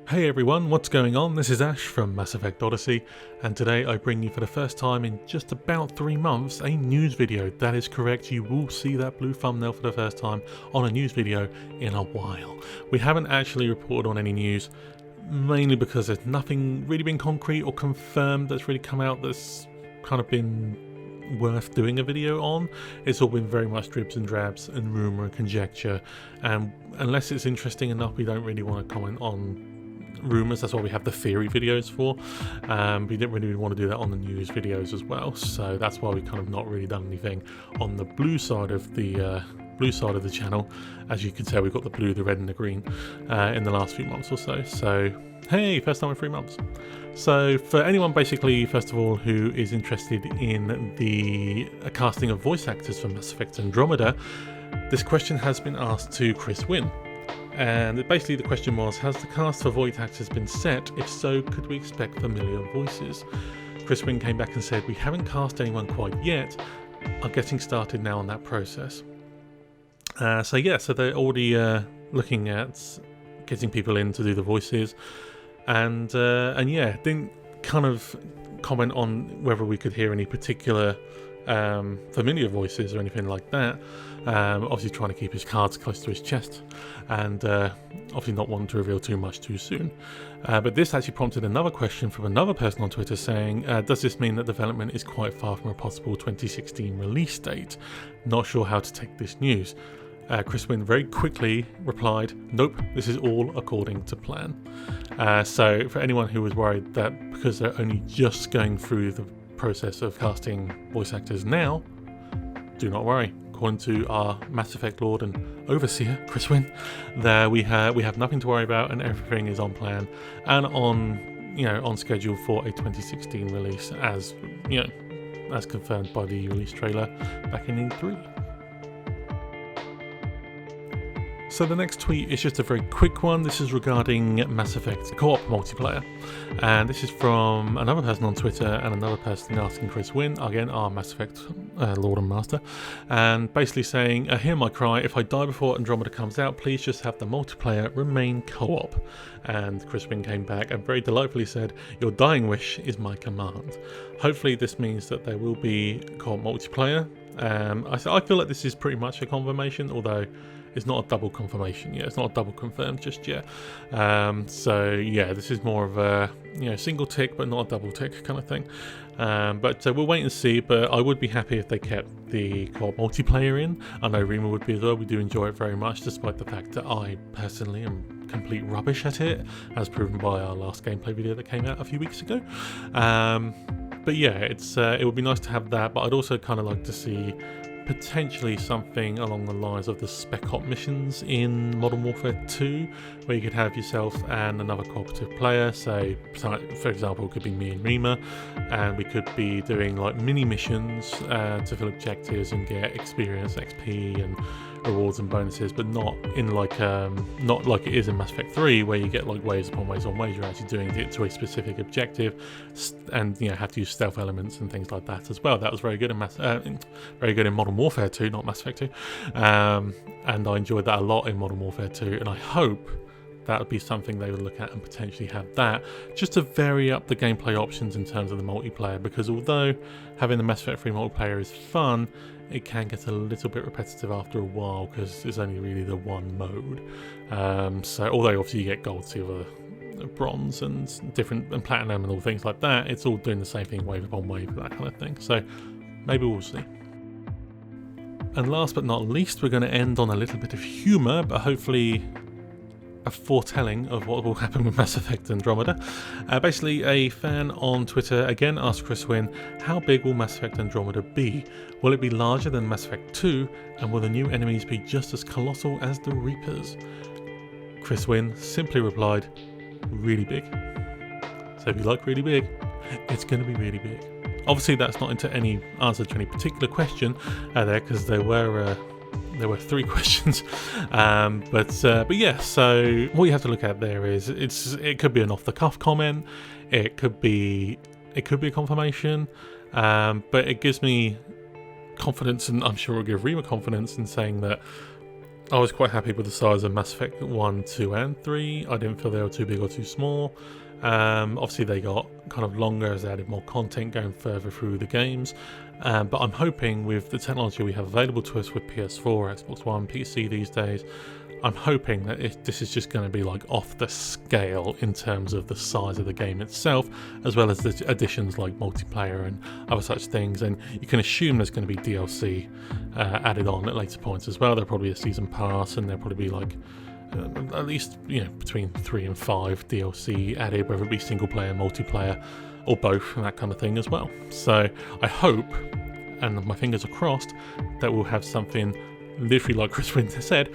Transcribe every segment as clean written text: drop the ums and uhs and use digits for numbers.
Hey everyone, what's going on? This is Ash from Mass Effect Odyssey, and today I bring you for the first time in just about 3 months a news video. That is correct, you will see that blue thumbnail for the first time on a news video in a while. We haven't actually reported on any news, mainly because there's nothing really been concrete or confirmed that's really come out that's kind of been worth doing a video on. It's all been very much dribs and drabs and rumour and conjecture, and unless it's interesting enough we don't really want to comment on rumours. That's what we have the theory videos for. We didn't really want to do that on the news videos as well, so that's why we kind of not really done anything on the blue side of the channel. As you can tell, we've got the blue, the red and the green in the last few months or so. So hey, first time in 3 months. So for anyone basically, first of all, who is interested in the casting of voice actors for Mass Effect Andromeda, this question has been asked to Chris Wynn. And basically the question was, has the cast for voice actors been set? If so, could we expect familiar voices? Chris Wynn came back and said, we haven't cast anyone quite yet, are getting started now on that process. So they're already looking at getting people in to do the voices, and didn't kind of comment on whether we could hear any particular familiar voices or anything like that. Obviously trying to keep his cards close to his chest, and obviously not wanting to reveal too much too soon. But this actually prompted another question from another person on Twitter saying, does this mean that development is quite far from a possible 2016 release date? Not sure how to take this news. Chris Wynn very quickly replied, nope, this is all according to plan. So for anyone who was worried that because they're only just going through the process of casting voice actors now, do not worry. According to our Mass Effect Lord and Overseer, Chris Wynn, there we have nothing to worry about, and everything is on plan and on schedule for a 2016 release, as confirmed by the release trailer back in E3. So the next tweet is just a very quick one. This is regarding Mass Effect co-op multiplayer, and this is from another person on Twitter and another person asking Chris Wynn, again our Mass Effect Lord and Master, and basically saying, hear my cry, if I die before Andromeda comes out, please just have the multiplayer remain co-op. And Chris Wynn came back and very delightfully said, your dying wish is my command. Hopefully this means that there will be co-op multiplayer. I feel like this is pretty much a confirmation, although it's not a double confirmation yet. It's not a double confirmed just yet. This is more of a single tick but not a double tick kind of thing. But we'll wait and see. But I would be happy if they kept the co-op multiplayer in. I know Rima would be as well. We do enjoy it very much, despite the fact that I personally am complete rubbish at it, as proven by our last gameplay video that came out a few weeks ago. But yeah, it would be nice to have that. But I'd also kind of like to see potentially something along the lines of the Spec Op missions in Modern Warfare 2, where you could have yourself and another cooperative player. Say, for example, it could be me and Rima, and we could be doing like mini missions to fill objectives and get experience, XP, and rewards and bonuses, but not like it is in Mass Effect 3, where you get like waves upon waves on waves. You're actually doing it to a specific objective, and have to use stealth elements and things like that as well. That was very good in Modern Warfare 2, not Mass Effect 2, and I enjoyed that a lot in Modern Warfare 2, and I hope that would be something they would look at and potentially have that, just to vary up the gameplay options in terms of the multiplayer, because although having the Mass Effect 3 multiplayer is fun, it can get a little bit repetitive after a while because it's only really the one mode. So although obviously you get gold, silver, bronze and platinum and all things like that, it's all doing the same thing wave upon wave, that kind of thing. So maybe we'll see. And last but not least, we're going to end on a little bit of humour, but hopefully a foretelling of what will happen with Mass Effect Andromeda. Basically, a fan on Twitter again asked Chris Wynn, how big will Mass Effect Andromeda be? Will it be larger than Mass Effect 2, and will the new enemies be just as colossal as the Reapers? Chris Wynn simply replied, really big. So if you like really big, it's going to be really big. Obviously that's not into any answer to any particular question there, because there were 3 questions, but yeah. So what you have to look at there is it could be an off-the-cuff comment, it could be a confirmation, but it gives me confidence, and I'm sure it'll give Rima confidence in saying that I was quite happy with the size of Mass Effect 1, 2 and 3. I didn't feel they were too big or too small. Obviously they got kind of longer as they added more content going further through the games, but I'm hoping with the technology we have available to us with PS4, Xbox One, PC these days, I'm hoping that this is just going to be like off the scale in terms of the size of the game itself, as well as the additions like multiplayer and other such things. And you can assume there's going to be DLC added on at later points as well. There'll probably be a season pass, and there'll probably be like at least, you know, between 3 and 5 DLC added, whether it be single player, multiplayer, or both, and that kind of thing as well. So I hope, and my fingers are crossed, that we'll have something literally like Chris Winter said,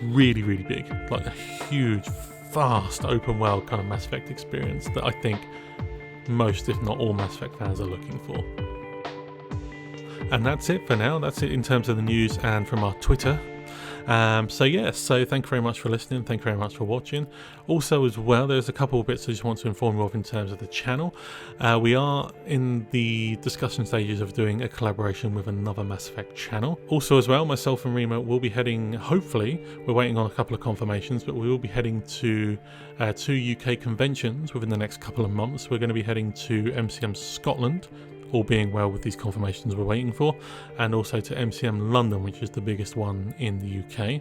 really, really big, like a huge, vast open world kind of Mass Effect experience that I think most, if not all, Mass Effect fans are looking for. And that's it for now. That's it in terms of the news and from our Twitter. So thank you very much for listening, thank you very much for watching. Also as well, there's a couple of bits I just want to inform you of in terms of the channel. We are in the discussion stages of doing a collaboration with another Mass Effect channel. Also as well, myself and Remo will be heading, hopefully, we're waiting on a couple of confirmations, but we will be heading to 2 UK conventions within the next couple of months. We're going to be heading to MCM Scotland, all being well with these confirmations we're waiting for, and also to MCM London, which is the biggest one in the UK.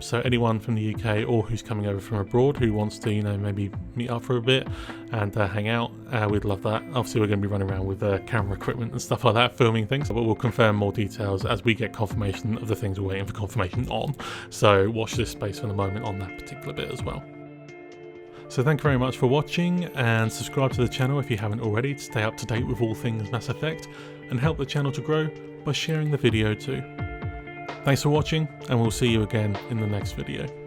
So anyone from the UK or who's coming over from abroad who wants to, you know, maybe meet up for a bit and hang out, we'd love that. Obviously we're going to be running around with camera equipment and stuff like that, filming things, but we'll confirm more details as we get confirmation of the things we're waiting for confirmation on. So watch this space for the moment on that particular bit as well. So thank you very much for watching, and subscribe to the channel if you haven't already to stay up to date with all things Mass Effect, and help the channel to grow by sharing the video too. Thanks for watching, and we'll see you again in the next video.